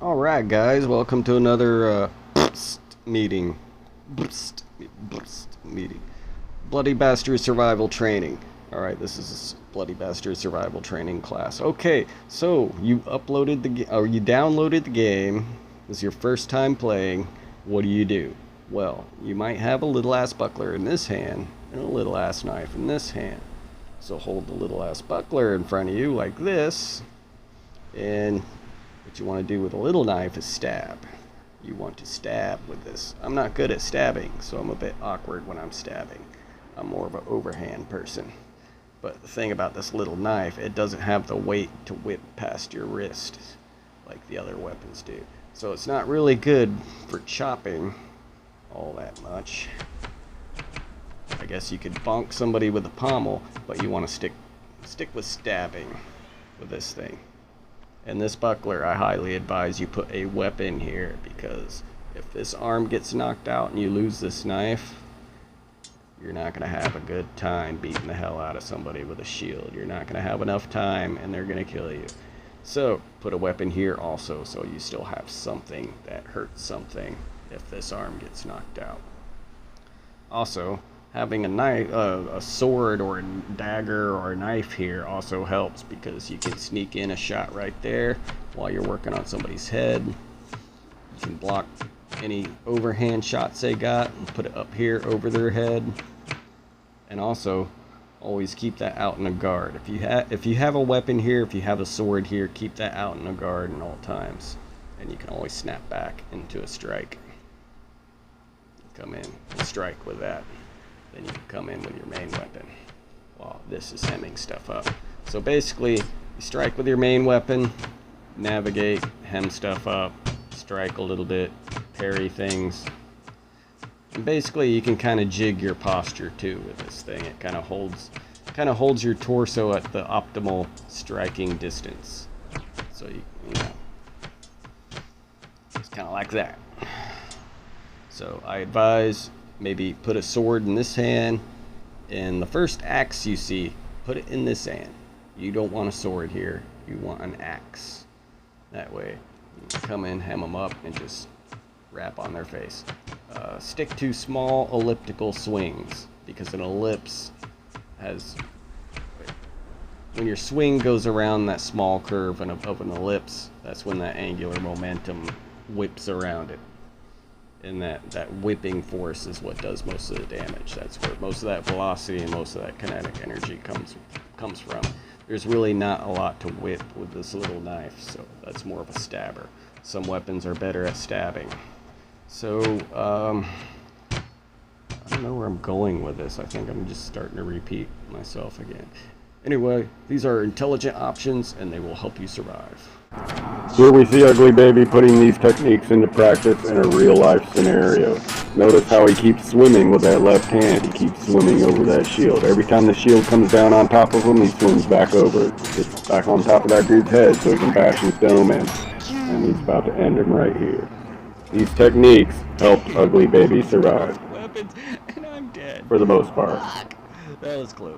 Alright guys, welcome to another meeting. Meeting. Bloody Bastard Survival Training. Alright, this is a Bloody Bastard Survival Training class. Okay, so you uploaded you downloaded the game. This is your first time playing. What do? Well, you might have a little ass buckler in this hand and a little ass knife in this hand. So hold the little ass buckler in front of you like this, and what you want to do with a little knife is stab. You want to stab with this. I'm not good at stabbing, so I'm a bit awkward when I'm stabbing. I'm more of an overhand person. But the thing about this little knife, it doesn't have the weight to whip past your wrist like the other weapons do. So it's not really good for chopping all that much. I guess you could bonk somebody with a pommel, but you want to stick with stabbing with this thing. And this buckler, I highly advise you put a weapon here, because if this arm gets knocked out and you lose this knife, you're not going to have a good time beating the hell out of somebody with a shield. You're not going to have enough time and they're going to kill you. So put a weapon here also, so you still have something that hurts something if this arm gets knocked out. Also, having a knife, a sword or a dagger or a knife here also helps, because you can sneak in a shot right there while you're working on somebody's head. You can block any overhand shots they got and put it up here over their head. And also, always keep that out in a guard. If you have a weapon here, if you have a sword here, keep that out in a guard at all times, and you can always snap back into a strike. Come in and strike with that. Then you can come in with your main weapon while this is hemming stuff up. So basically, you strike with your main weapon, navigate, hem stuff up, strike a little bit, parry things. And basically, you can kind of jig your posture too with this thing. It kind of holds your torso at the optimal striking distance. So you know, it's kind of like that. So I advise maybe put a sword in this hand, and the first axe you see, put it in this hand. You don't want a sword here, you want an axe. That way you can come in, hem them up, and just rap on their face. Stick to small elliptical swings, because an ellipse has, when your swing goes around that small curve of an ellipse, that's when that angular momentum whips around it. And that whipping force is what does most of the damage. That's where most of that velocity and most of that kinetic energy comes from. There's really not a lot to whip with this little knife, so that's more of a stabber. Some weapons are better at stabbing. So I don't know where I'm going with this. I think I'm just starting to repeat myself again. Anyway, these are intelligent options, and they will help you survive. Here we see Ugly Baby putting these techniques into practice in a real-life scenario. Notice how he keeps swimming with that left hand. He keeps swimming over that shield. Every time the shield comes down on top of him, he swims back over it. Gets back on top of that dude's head so he can bash his dome in. And he's about to end him right here. These techniques help Ugly Baby survive. Weapons, and I'm dead. For the most part. Fuck. That was close.